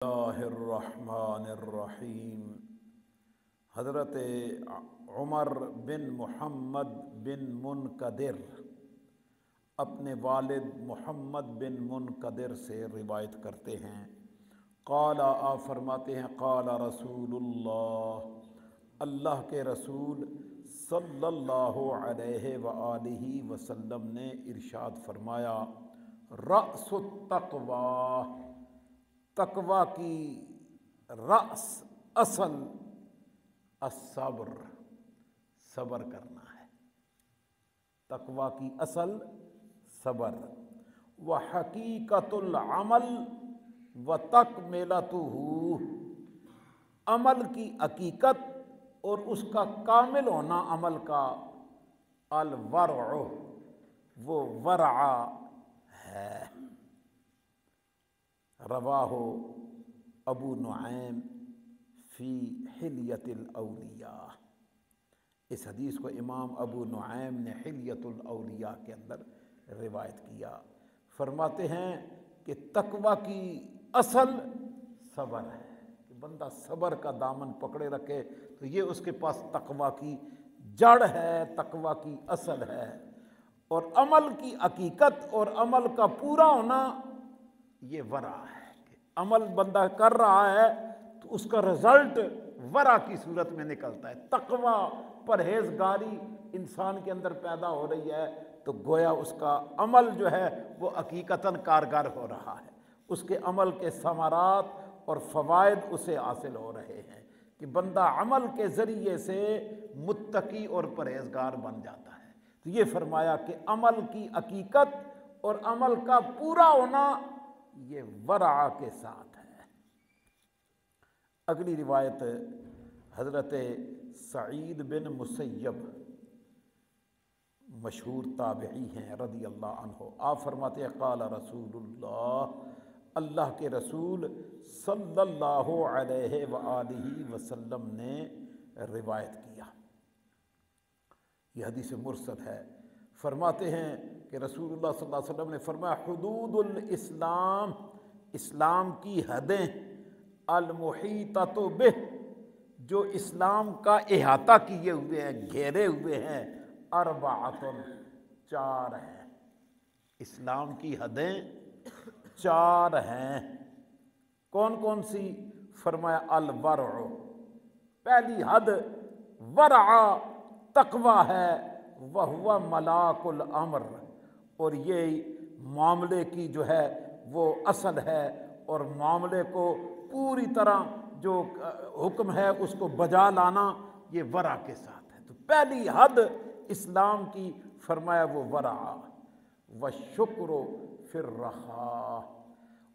اللہ الرحمن الرحیم۔ حضرت عمر بن محمد بن منقدر اپنے والد محمد بن منقدر سے روایت کرتے ہیں، قال آپ فرماتے ہیں قال رسول اللہ، اللہ کے رسول صلی اللہ علیہ وآلہ وسلم نے ارشاد فرمایا، رأس التقوی، تقوی کی رأس، اصل، الصبر، صبر کرنا ہے۔ تقوی کی اصل صبر، وحقیقت العمل وتکملتہ، عمل کی حقیقت اور اس کا کامل ہونا عمل کا، الورع، وہ ورع ہے۔ رواہ ابو نعیم فی حلیۃ الاولیاء، اس حدیث کو امام ابو نعیم نے حلیۃ الاولیاء کے اندر روایت کیا۔ فرماتے ہیں کہ تقوی کی اصل صبر ہے، کہ بندہ صبر کا دامن پکڑے رکھے تو یہ اس کے پاس تقوی کی جڑ ہے، تقوی کی اصل ہے۔ اور عمل کی حقیقت اور عمل کا پورا ہونا یہ ورع ہے، کہ عمل بندہ کر رہا ہے تو اس کا رزلٹ ورع کی صورت میں نکلتا ہے۔ تقوی، پرہیزگاری انسان کے اندر پیدا ہو رہی ہے تو گویا اس کا عمل جو ہے وہ حقیقتاً کارگر ہو رہا ہے، اس کے عمل کے ثمرات اور فوائد اسے حاصل ہو رہے ہیں، کہ بندہ عمل کے ذریعے سے متقی اور پرہیزگار بن جاتا ہے۔ تو یہ فرمایا کہ عمل کی حقیقت اور عمل کا پورا ہونا یہ ورع کے ساتھ ہے۔ اگلی روایت حضرت سعید بن مسیب، مشہور تابعی ہیں رضی اللہ عنہ، آپ فرماتے ہیں قال رسول اللہ، اللہ کے رسول صلی اللہ علیہ وآلہ وسلم نے روایت کیا، یہ حدیث مرسل ہے۔ فرماتے ہیں کہ رسول اللہ صلی اللہ علیہ وسلم نے فرمایا، حدود الاسلام، اسلام کی حدیں، المحیطۃ بہ، جو اسلام کا احاطہ کیے ہوئے ہیں، گھیرے ہوئے ہیں، اربعۃ، چار ہیں۔ اسلام کی حدیں چار ہیں، کون کون سی؟ فرمایا الورع، پہلی حد ورع تقوی ہے، وہو ملاک الامر، اور یہ معاملے کی جو ہے وہ اصل ہے، اور معاملے کو پوری طرح جو حکم ہے اس کو بجا لانا یہ ورع کے ساتھ ہے۔ تو پہلی حد اسلام کی فرمایا وہ ورع، والشکر فی الرخاء،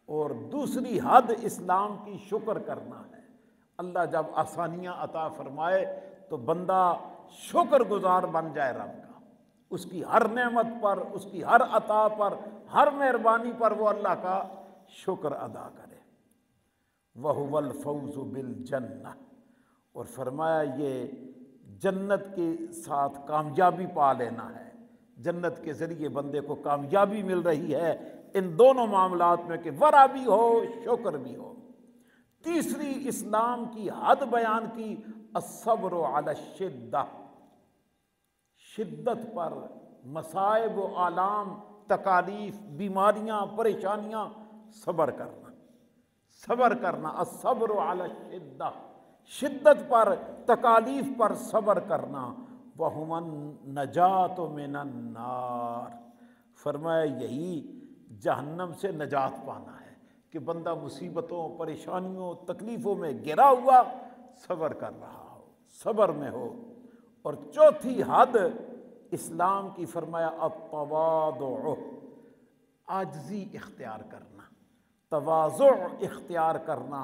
اور دوسری حد اسلام کی شکر کرنا ہے۔ اللہ جب آسانیاں عطا فرمائے تو بندہ شکر گزار بن جائے رب کا، اس کی ہر نعمت پر، اس کی ہر عطا پر، ہر مہربانی پر وہ اللہ کا شکر ادا کرے۔ وَهُوَ الْفَوْزُ بِالْجَنَّةِ، اور فرمایا یہ جنت کے ساتھ کامیابی پا لینا ہے، جنت کے ذریعے بندے کو کامیابی مل رہی ہے ان دونوں معاملات میں، کہ ورع بھی ہو، شکر بھی ہو۔ تیسری اسلام کی حد بیان کی، الصبر علی الشدہ، شدت پر، مصائب و آلام، تکالیف، بیماریاں، پریشانیاں، صبر کرنا، صبر کرنا، الصبر علی الشدہ، شدت پر، تکالیف پر صبر کرنا، وَهُوَ النَّجَاةُ مِنَ النَّارِ، فرمایا یہی جہنم سے نجات پانا ہے، کہ بندہ مصیبتوں، پریشانیوں، تکلیفوں میں گھرا ہوا صبر کر رہا ہو، صبر میں ہو۔ اور چوتھی حد اسلام کی فرمایا التواضع، عاجزی اختیار کرنا، تواضع اختیار کرنا،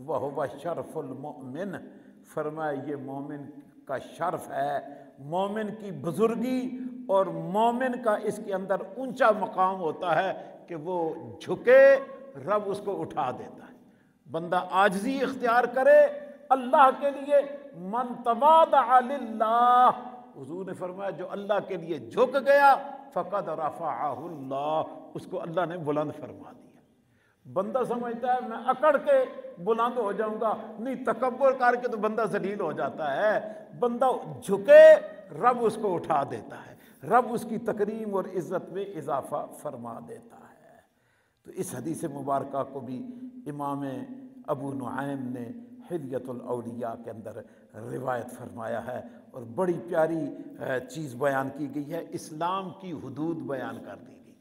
وہو شرف المؤمن، فرمایا یہ مومن کا شرف ہے، مومن کی بزرگی، اور مومن کا اس کے اندر اونچا مقام ہوتا ہے کہ وہ جھکے رب اس کو اٹھا دیتا ہے۔ بندہ عاجزی اختیار کرے اللہ کے لیے، من تواضع للہ، حضور نے فرمایا جو اللہ کے لیے جھک گیا فقد رفعہ اللہ، اس کو اللہ نے بلند فرما دیا۔ بندہ سمجھتا ہے میں اکڑ کے بلند ہو جاؤں گا، نہیں، تکبر کر کے تو بندہ ذلیل ہو جاتا ہے۔ بندہ جھکے، رب اس کو اٹھا دیتا ہے، رب اس کی تکریم اور عزت میں اضافہ فرما دیتا ہے۔ تو اس حدیث مبارکہ کو بھی امام ابو نعیم نے حلیۃ الاولیاء کے اندر روایت فرمایا ہے، اور بڑی پیاری چیز بیان کی گئی ہے۔ اسلام کی حدود بیان کر دی گئی،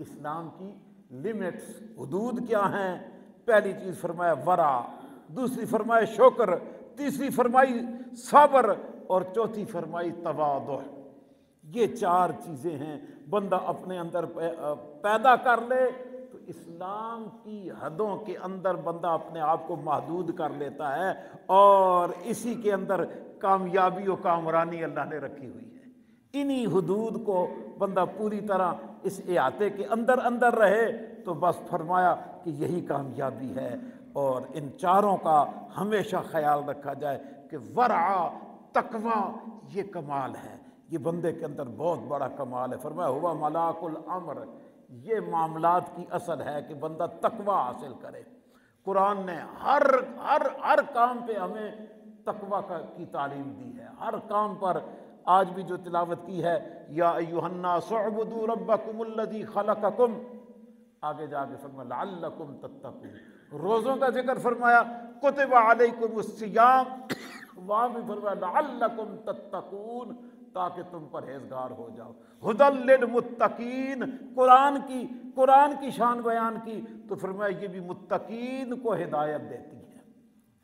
اسلام کی لمٹس، حدود کیا ہیں؟ پہلی چیز فرمایا ورع، دوسری فرمایا شکر، تیسری فرمائی صبر، اور چوتھی فرمائی تواضع۔ یہ چار چیزیں ہیں، بندہ اپنے اندر پیدا کر لے تو اسلام کی حدوں کے اندر بندہ اپنے آپ کو محدود کر لیتا ہے، اور اسی کے اندر کامیابی و کامرانی اللہ نے رکھی ہوئی ہے۔ انہی حدود کو بندہ پوری طرح اس احاطے کے اندر اندر رہے تو بس فرمایا کہ یہی کامیابی ہے۔ اور ان چاروں کا ہمیشہ خیال رکھا جائے کہ ورع، تقویٰ، یہ کمال ہے، یہ بندے کے اندر بہت بڑا کمال ہے۔ فرمایا ہوا ملاک الامر، یہ معاملات کی اصل ہے کہ بندہ تقویٰ حاصل کرے۔ قرآن نے ہر کام پہ ہمیں تقویٰ کی تعلیم دی ہے، ہر کام پر۔ آج بھی جو تلاوت کی ہے، یا ایھا الناس اعبدوا ربکم الذی خلقکم، آگے جا کے فرمایا لعلکم تتقون۔ روزوں کا ذکر فرمایا کتب علیکم الصیام، وہاں بھی فرمایا لعلکم تتقون، تاکہ تم پرہیزگار ہو جاؤ۔ ھدی للمتقین، قرآن کی شان بیان کی تو فرمایا یہ بھی متقین کو ہدایت دیتی ہے۔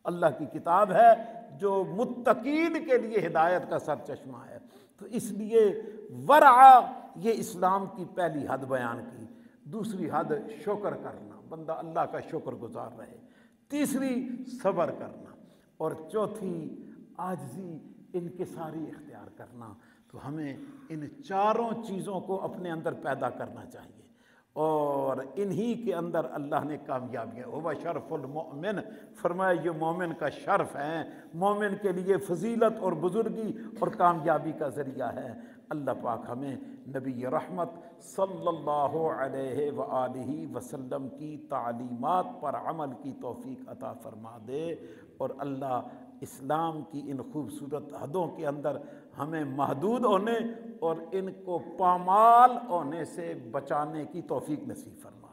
اللہ کی کتاب ہے جو متقین کے لیے ہدایت کا سر چشمہ ہے۔ تو اس لیے ورع، یہ اسلام کی پہلی حد بیان کی۔ دوسری حد شکر کرنا، بندہ اللہ کا شکر گزار رہے۔ تیسری صبر کرنا، اور چوتھی عاجزی، انکساری اختیار کرنا۔ تو ہمیں ان چاروں چیزوں کو اپنے اندر پیدا کرنا چاہیے، اور انہی کے اندر اللہ نے کامیابیاں، وہ شرف المؤمن، فرمایا یہ مومن کا شرف ہے، مومن کے لیے فضیلت اور بزرگی اور کامیابی کا ذریعہ ہے۔ اللہ پاک ہمیں نبی رحمت صلی اللہ علیہ وآلہ وسلم کی تعلیمات پر عمل کی توفیق عطا فرما دے، اور اللہ اسلام کی ان خوبصورت حدوں کے اندر ہمیں محدود ہونے اور ان کو پامال ہونے سے بچانے کی توفیق نصیب فرما۔